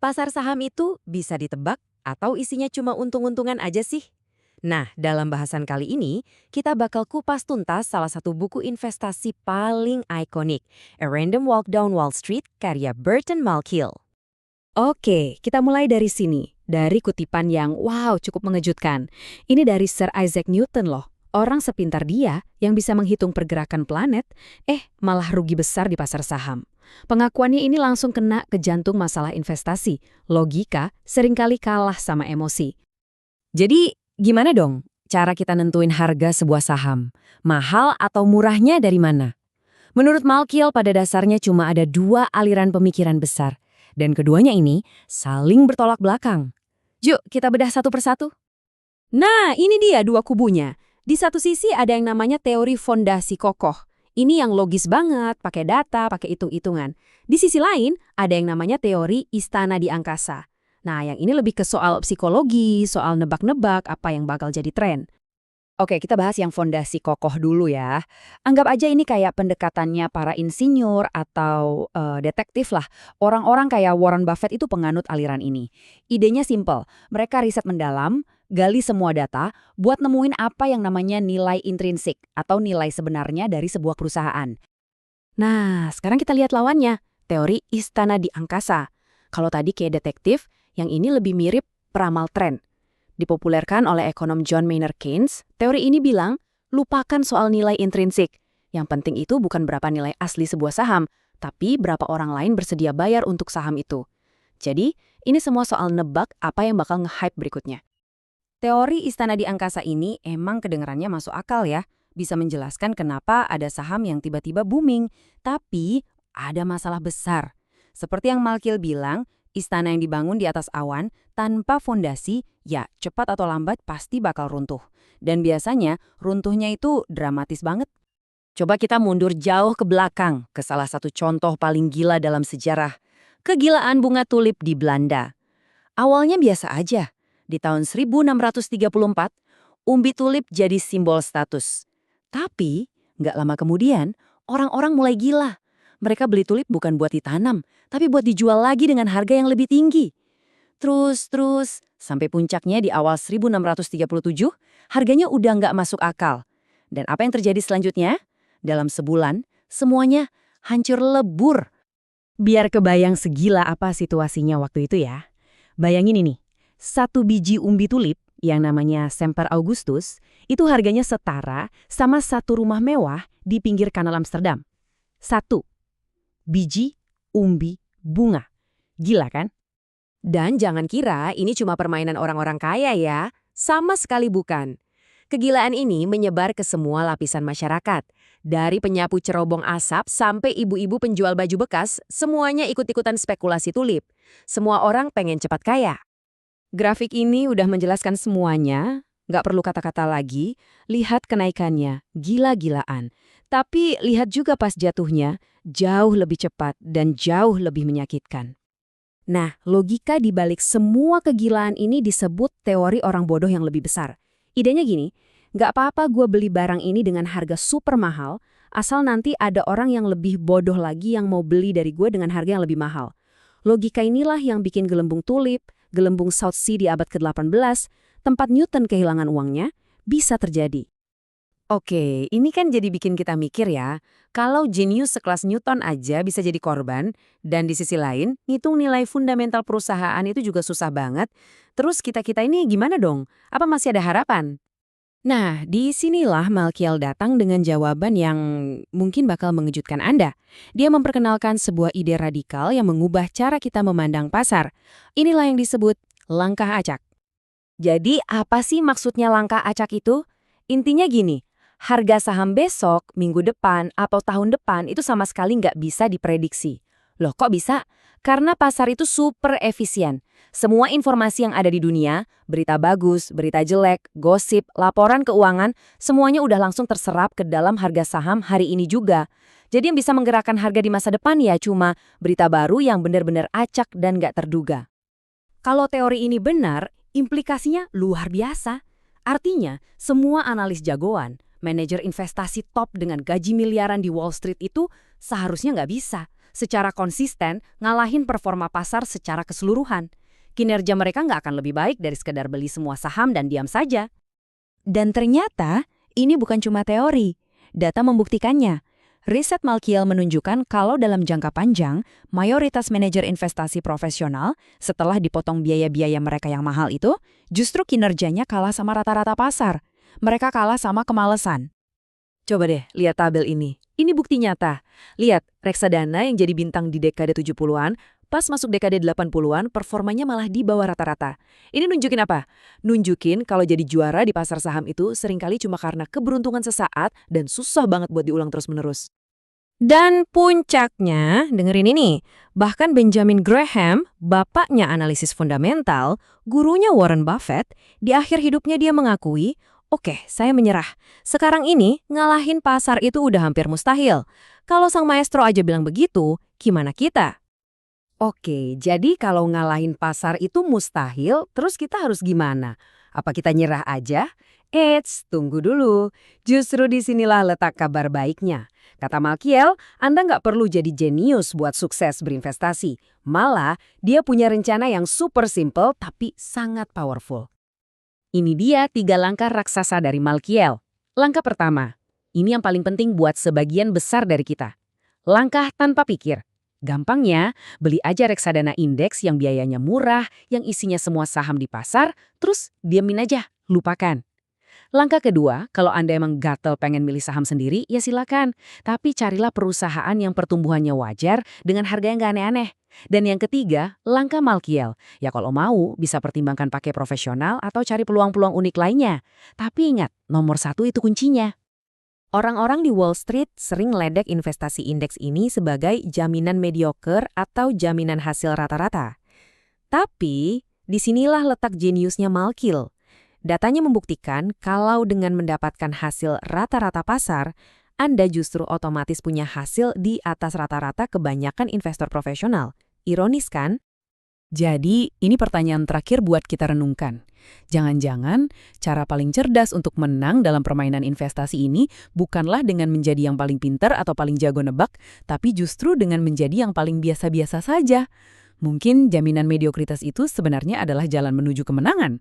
Pasar saham itu bisa ditebak atau isinya cuma untung-untungan aja sih? Nah, dalam bahasan kali ini, kita bakal kupas tuntas salah satu buku investasi paling ikonik, A Random Walk Down Wall Street, karya Burton Malkiel. Oke, kita mulai dari sini. Dari kutipan yang wow cukup mengejutkan. Ini dari Sir Isaac Newton loh. Orang sepintar dia yang bisa menghitung pergerakan planet, malah rugi besar di pasar saham. Pengakuannya ini langsung kena ke jantung masalah investasi. Logika seringkali kalah sama emosi. Jadi, gimana dong cara kita nentuin harga sebuah saham? Mahal atau murahnya dari mana? Menurut Malkiel, pada dasarnya cuma ada dua aliran pemikiran besar. Dan keduanya ini saling bertolak belakang. Yuk, kita bedah satu persatu. Nah, ini dia dua kubunya. Di satu sisi ada yang namanya teori fondasi kokoh. Ini yang logis banget, pakai data, pakai hitung-hitungan. Di sisi lain, ada yang namanya teori istana di angkasa. Nah, yang ini lebih ke soal psikologi, soal nebak-nebak apa yang bakal jadi tren. Oke, kita bahas yang fondasi kokoh dulu ya. Anggap aja ini kayak pendekatannya para insinyur atau detektif lah. Orang-orang kayak Warren Buffett itu penganut aliran ini. Idenya simple, mereka riset mendalam, gali semua data, buat nemuin apa yang namanya nilai intrinsik atau nilai sebenarnya dari sebuah perusahaan. Nah, sekarang kita lihat lawannya, teori istana di angkasa. Kalau tadi kayak detektif, yang ini lebih mirip peramal tren. Dipopulerkan oleh ekonom John Maynard Keynes, teori ini bilang, lupakan soal nilai intrinsik. Yang penting itu bukan berapa nilai asli sebuah saham, tapi berapa orang lain bersedia bayar untuk saham itu. Jadi, ini semua soal nebak apa yang bakal nge-hype berikutnya. Teori istana di angkasa ini emang kedengarannya masuk akal ya. Bisa menjelaskan kenapa ada saham yang tiba-tiba booming. Tapi, ada masalah besar. Seperti yang Malkiel bilang, istana yang dibangun di atas awan, tanpa fondasi, ya cepat atau lambat pasti bakal runtuh. Dan biasanya runtuhnya itu dramatis banget. Coba kita mundur jauh ke belakang, ke salah satu contoh paling gila dalam sejarah. Kegilaan bunga tulip di Belanda. Awalnya biasa aja. Di tahun 1634, umbi tulip jadi simbol status. Tapi, nggak lama kemudian, orang-orang mulai gila. Mereka beli tulip bukan buat ditanam, tapi buat dijual lagi dengan harga yang lebih tinggi. Terus, sampai puncaknya di awal 1637, harganya udah nggak masuk akal. Dan apa yang terjadi selanjutnya? Dalam sebulan, semuanya hancur lebur. Biar kebayang segila apa situasinya waktu itu ya. Bayangin ini, satu biji umbi tulip yang namanya Semper Augustus, itu harganya setara sama satu rumah mewah di pinggir Kanal Amsterdam. Satu biji umbi bunga. Gila kan? Dan jangan kira ini cuma permainan orang-orang kaya ya. Sama sekali bukan. Kegilaan ini menyebar ke semua lapisan masyarakat. Dari penyapu cerobong asap sampai ibu-ibu penjual baju bekas, semuanya ikut-ikutan spekulasi tulip. Semua orang pengen cepat kaya. Grafik ini udah menjelaskan semuanya, nggak perlu kata-kata lagi. Lihat kenaikannya, gila-gilaan. Tapi lihat juga pas jatuhnya, jauh lebih cepat dan jauh lebih menyakitkan. Nah, logika di balik semua kegilaan ini disebut teori orang bodoh yang lebih besar. Idenya gini, nggak apa-apa gue beli barang ini dengan harga super mahal, asal nanti ada orang yang lebih bodoh lagi yang mau beli dari gue dengan harga yang lebih mahal. Logika inilah yang bikin gelembung tulip, gelembung South Sea di abad ke-18, tempat Newton kehilangan uangnya, bisa terjadi. Oke, ini kan jadi bikin kita mikir ya, kalau jenius sekelas Newton aja bisa jadi korban, dan di sisi lain, ngitung nilai fundamental perusahaan itu juga susah banget, terus kita-kita ini gimana dong? Apa masih ada harapan? Nah, disinilah Malkiel datang dengan jawaban yang mungkin bakal mengejutkan Anda. Dia memperkenalkan sebuah ide radikal yang mengubah cara kita memandang pasar. Inilah yang disebut langkah acak. Jadi, apa sih maksudnya langkah acak itu? Intinya gini, harga saham besok, minggu depan, atau tahun depan itu sama sekali nggak bisa diprediksi. Loh kok bisa? Karena pasar itu super efisien. Semua informasi yang ada di dunia, berita bagus, berita jelek, gosip, laporan keuangan, semuanya udah langsung terserap ke dalam harga saham hari ini juga. Jadi yang bisa menggerakkan harga di masa depan ya cuma berita baru yang benar-benar acak dan nggak terduga. Kalau teori ini benar, implikasinya luar biasa. Artinya, semua analis jagoan, manajer investasi top dengan gaji miliaran di Wall Street itu seharusnya nggak bisa. secara konsisten ngalahin performa pasar secara keseluruhan. Kinerja mereka nggak akan lebih baik dari sekedar beli semua saham dan diam saja. Dan ternyata, ini bukan cuma teori. Data membuktikannya. Riset Malkiel menunjukkan kalau dalam jangka panjang, mayoritas manajer investasi profesional, setelah dipotong biaya-biaya mereka yang mahal itu, justru kinerjanya kalah sama rata-rata pasar. Mereka kalah sama kemalesan. Coba deh, lihat tabel ini. Ini bukti nyata. Lihat, reksadana yang jadi bintang di dekade 70-an, pas masuk dekade 80-an, performanya malah di bawah rata-rata. Ini nunjukin apa? Nunjukin kalau jadi juara di pasar saham itu seringkali cuma karena keberuntungan sesaat dan susah banget buat diulang terus-menerus. Dan puncaknya, dengerin ini, bahkan Benjamin Graham, bapaknya analisis fundamental, gurunya Warren Buffett, di akhir hidupnya dia mengakui, oke, saya menyerah. Sekarang ini, ngalahin pasar itu udah hampir mustahil. Kalau sang maestro aja bilang begitu, gimana kita? Oke, jadi kalau ngalahin pasar itu mustahil, terus kita harus gimana? Apa kita nyerah aja? Eits, tunggu dulu. Justru disinilah letak kabar baiknya. Kata Malkiel, Anda nggak perlu jadi jenius buat sukses berinvestasi. Malah, dia punya rencana yang super simple tapi sangat powerful. Ini dia 3 langkah raksasa dari Malkiel. Langkah pertama, ini yang paling penting buat sebagian besar dari kita. Langkah tanpa pikir. Gampangnya, beli aja reksadana indeks yang biayanya murah, yang isinya semua saham di pasar, terus diamin aja, lupakan. Langkah kedua, kalau Anda emang gatel pengen milih saham sendiri, ya silakan. Tapi carilah perusahaan yang pertumbuhannya wajar dengan harga yang gak aneh-aneh. Dan yang ketiga, langkah Malkiel. Ya kalau mau, bisa pertimbangkan pakai profesional atau cari peluang-peluang unik lainnya. Tapi ingat, nomor 1 itu kuncinya. Orang-orang di Wall Street sering ledek investasi indeks ini sebagai jaminan mediocre atau jaminan hasil rata-rata. Tapi, disinilah letak jeniusnya Malkiel. Datanya membuktikan kalau dengan mendapatkan hasil rata-rata pasar, Anda justru otomatis punya hasil di atas rata-rata kebanyakan investor profesional. Ironis kan? Jadi, ini pertanyaan terakhir buat kita renungkan. Jangan-jangan cara paling cerdas untuk menang dalam permainan investasi ini bukanlah dengan menjadi yang paling pinter atau paling jago nebak, tapi justru dengan menjadi yang paling biasa-biasa saja. Mungkin jaminan mediokritas itu sebenarnya adalah jalan menuju kemenangan.